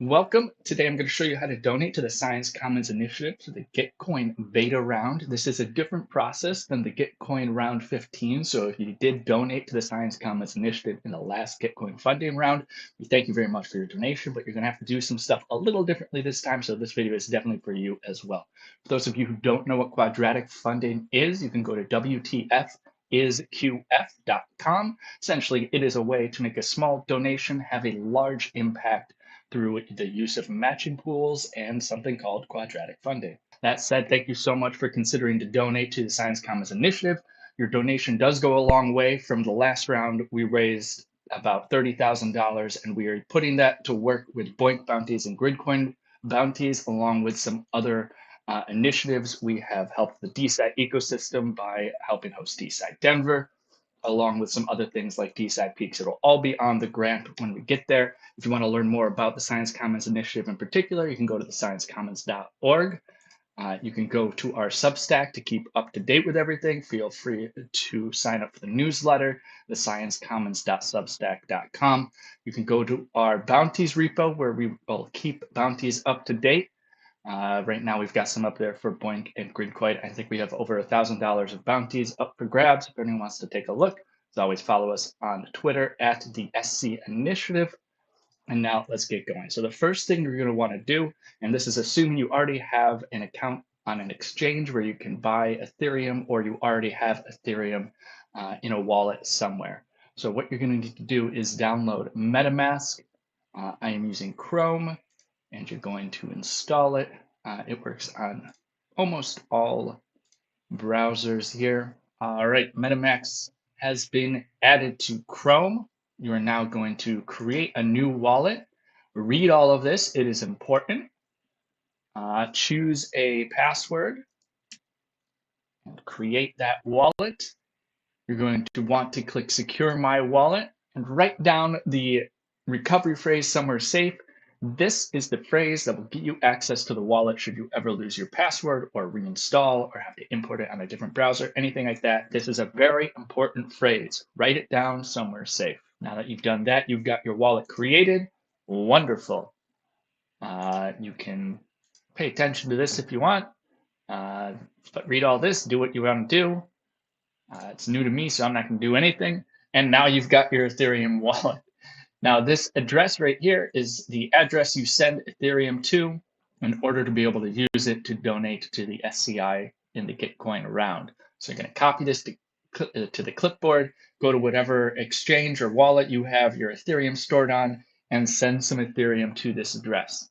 Welcome. Today I'm going to show you how to donate to the Science Commons Initiative to the Gitcoin beta round. This is a different process than the Gitcoin round 15. So if you did donate to the Science Commons Initiative in the last Gitcoin funding round, we thank you very much for your donation, but you're going to have to do some stuff a little differently this time. So this video is definitely for you as well. For those of you who don't know what quadratic funding is, you can go to WTFisQF.com. Essentially, it is a way to make a small donation have a large impact through the use of matching pools and something called quadratic funding. That said, thank you so much for considering to donate to the Science Commons Initiative. Your donation does go a long way. From the last round, we raised about $30,000, and we are putting that to work with Boink bounties and Gridcoin bounties, along with some other initiatives. We have helped the DSAT ecosystem by helping host DSAT Denver, along with some other things like DSAT Peaks. It'll all be on the grant when we get there. If you want to learn more about the Science Commons Initiative in particular, you can go to thesciencecommons.org. You can go to our Substack to keep up to date with everything. Feel free to sign up for the newsletter, thesciencecommons.substack.com. You can go to our bounties repo where we will keep bounties up to date. Right now, we've got some up there for Boink and Gridcoin. I think we have over $1,000 of bounties up for grabs. If anyone wants to take a look, as always, follow us on Twitter at the SC Initiative. And now let's get going. So the first thing you're going to want to do, and this is assuming you already have an account on an exchange where you can buy Ethereum, or you already have Ethereum in a wallet somewhere. So what you're going to need to do is download MetaMask. I am using Chrome, and you're going to install it. It works on almost all browsers here. All right, MetaMask has been added to Chrome. You are now going to create a new wallet. Read all of this, it is important. Choose a password and create that wallet. You're going to want to click Secure My Wallet and write down the recovery phrase somewhere safe. This is the phrase that will get you access to the wallet should you ever lose your password or reinstall or have to import it on a different browser, anything like that. This is a very important phrase. Write it down somewhere safe. Now that you've done that, you've got your wallet created. Wonderful. You can pay attention to this if you want, but read all this, do what you want to do. It's new to me, so I'm not going to do anything. And now you've got your Ethereum wallet. Now, this address right here is the address you send Ethereum to in order to be able to use it to donate to the SCI in the Gitcoin round. So you're going to copy this to the clipboard, go to whatever exchange or wallet you have your Ethereum stored on, and send some Ethereum to this address.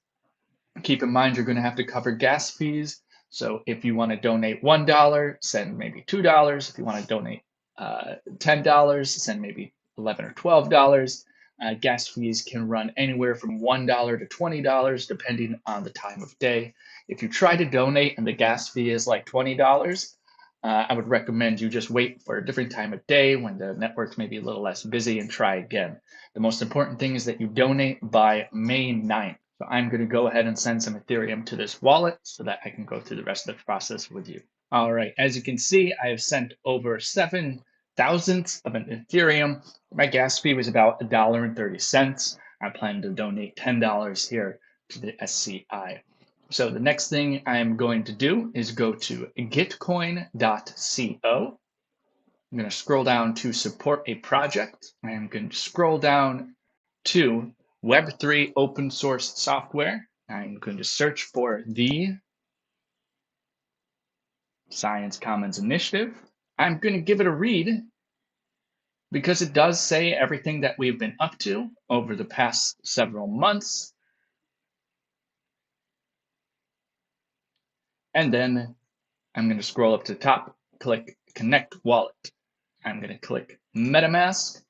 Keep in mind, you're going to have to cover gas fees. So if you want to donate $1, send maybe $2. If you want to donate $10, send maybe $11 or $12. Gas fees can run anywhere from $1 to $20, depending on the time of day. If you try to donate and the gas fee is like $20, I would recommend you just wait for a different time of day when the network's maybe a little less busy and try again. The most important thing is that you donate by May 9th. So I'm going to go ahead and send some Ethereum to this wallet so that I can go through the rest of the process with you. All right, as you can see, I have sent over 7 thousandths of an Ethereum. My gas fee was about $1.30. I plan to donate $10 here to the SCI. So the next thing I'm going to do is go to gitcoin.co. I'm going to scroll down to support a project. I'm going to scroll down to Web3 open source software. I'm going to search for the Science Commons Initiative. I'm going to give it a read because it does say everything that we've been up to over the past several months. And then I'm going to scroll up to the top, click Connect Wallet. I'm going to click MetaMask.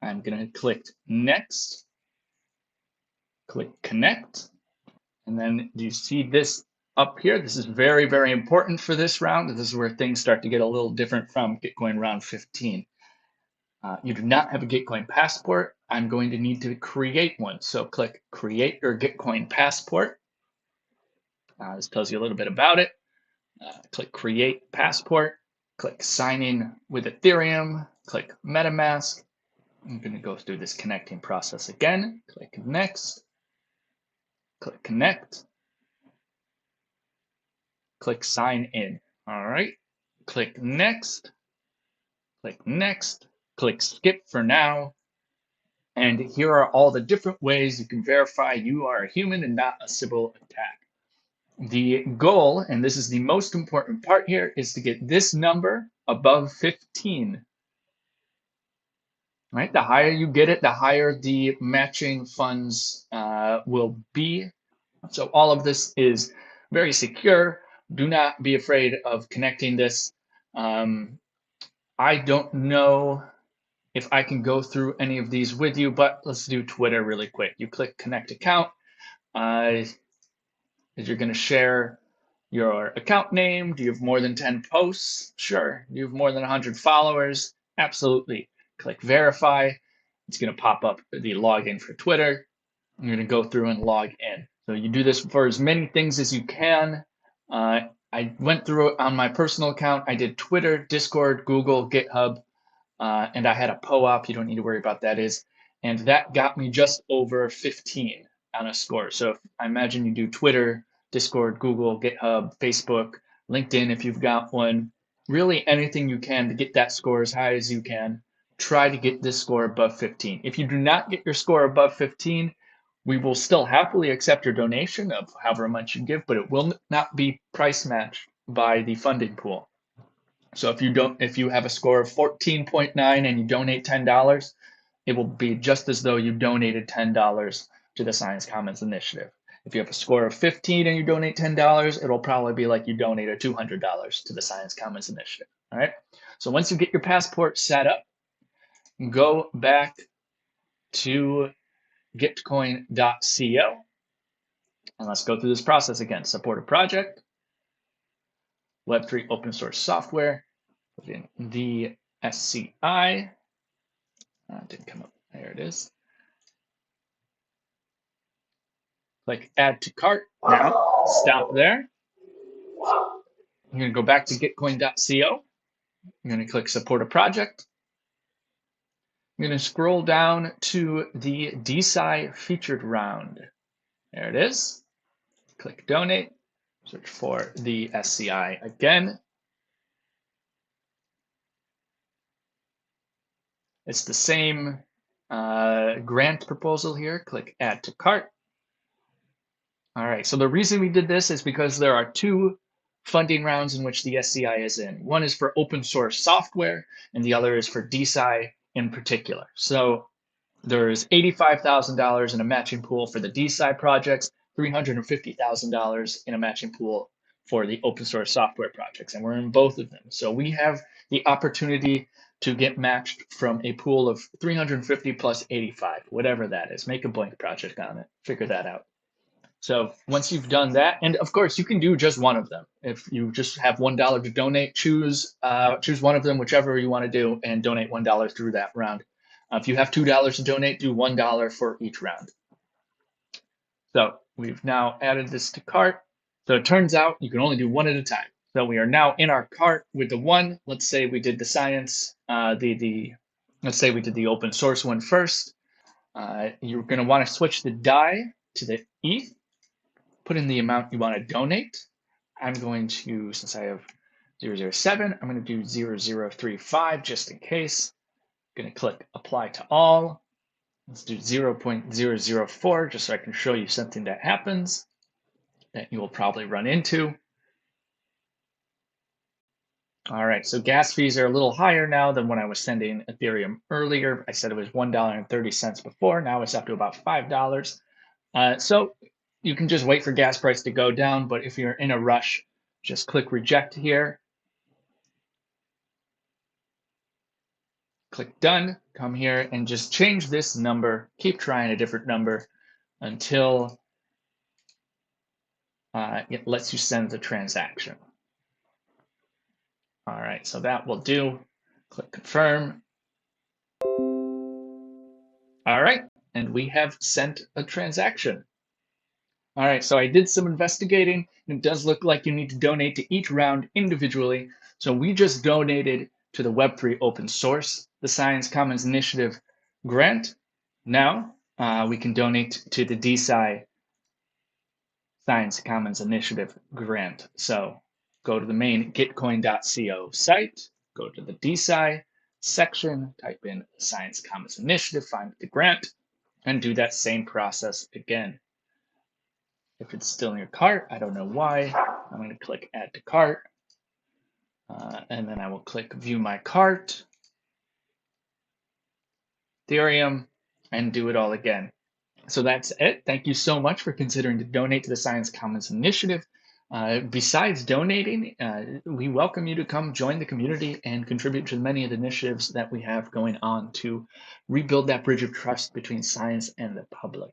I'm going to click Next, click Connect. And then do you see this up here? This is very, very important for this round. This is where things start to get a little different from Gitcoin round 15. You do not have a Gitcoin passport. I'm going to need to create one. So click Create Your Gitcoin Passport. This tells you a little bit about it. Click Create Passport. Click Sign In with Ethereum. Click MetaMask. I'm going to go through this connecting process again. Click Next. Click connect. Click sign in. All right. Click next. Click next. Click skip for now. And here are all the different ways you can verify you are a human and not a Sybil attack. The goal, and this is the most important part here, is to get this number above 15. Right? The higher you get it, the higher the matching funds will be. So all of this is very secure. Do not be afraid of connecting this. I don't know if I can go through any of these with you, but let's do Twitter really quick. You click connect account. You're going to share your account name. Do you have more than 10 posts? Sure. Do you have more than 100 followers? Absolutely. Click verify. It's going to pop up the login for Twitter. You're going to go through and log in. So you do this for as many things as you can. I went through it on my personal account. I did Twitter, Discord, Google, GitHub, and I had a POAP. You don't need to worry about that is. And that got me just over 15 on a score. So if, I imagine you do Twitter, Discord, Google, GitHub, Facebook, LinkedIn if you've got one, really anything you can to get that score as high as you can. Try to get this score above 15. If you do not get your score above 15, we will still happily accept your donation of however much you give, but it will not be price matched by the funding pool. So if you have a score of 14.9 and you donate $10, it will be just as though you donated $10 to the Science Commons Initiative. If you have a score of 15 and you donate $10, it'll probably be like you donated $200 to the Science Commons Initiative. All right. So once you get your passport set up, go back to Gitcoin.co and let's go through this process again. Support a project, Web3 open source software, put in the SCI. Didn't come up. There it is. Click add to cart. Now stop there. You're going to go back to Gitcoin.co. You're going to click support a project. You're going to scroll down to the DeSci featured round. There it is. Click donate. Search for the SCI again. It's the same grant proposal here. Click add to cart. All right, so the reason we did this is because there are two funding rounds in which the SCI is in. One is for open source software, and the other is for DeSci in particular. So there's $85,000 in a matching pool for the DeSci projects, $350,000 in a matching pool for the open source software projects, and we're in both of them. So we have the opportunity to get matched from a pool of 350 plus 85, whatever that is. Make a blank project on it, figure that out. So once you've done that, and of course you can do just one of them. If you just have $1 to donate, choose one of them, whichever you want to do, and donate $1 through that round. If you have $2 to donate, do $1 for each round. So we've now added this to cart. So it turns out you can only do one at a time. So we are now in our cart with the one. Let's say we did the science, let's say we did the open source one first. You're going to want to switch the DAI to the ETH. Put in the amount you want to donate. I'm going to, since I have 007, I'm going to do 0035 just in case. I'm going to click apply to all. Let's do 0.004 just so I can show you something that happens that you will probably run into. All right, so gas fees are a little higher now than when I was sending Ethereum earlier. I said it was $1.30 before. Now it's up to about $5. So you can just wait for gas price to go down, but if you're in a rush, just click reject here. Click done, come here and just change this number. Keep trying a different number until it lets you send the transaction. All right, so that will do. Click confirm. All right, and we have sent a transaction. All right, so I did some investigating, and it does look like you need to donate to each round individually. So we just donated to the Web3 open source, the Science Commons Initiative grant. Now we can donate to the DeSci Science Commons Initiative grant. So go to the main gitcoin.co site, go to the DeSci section, type in Science Commons Initiative, find the grant, and do that same process again. If it's still in your cart, I don't know why, I'm going to click Add to Cart, and then I will click View My Cart, Ethereum, and do it all again. So that's it. Thank you so much for considering to donate to the Science Commons Initiative. Besides donating, we welcome you to come join the community and contribute to many of the initiatives that we have going on to rebuild that bridge of trust between science and the public.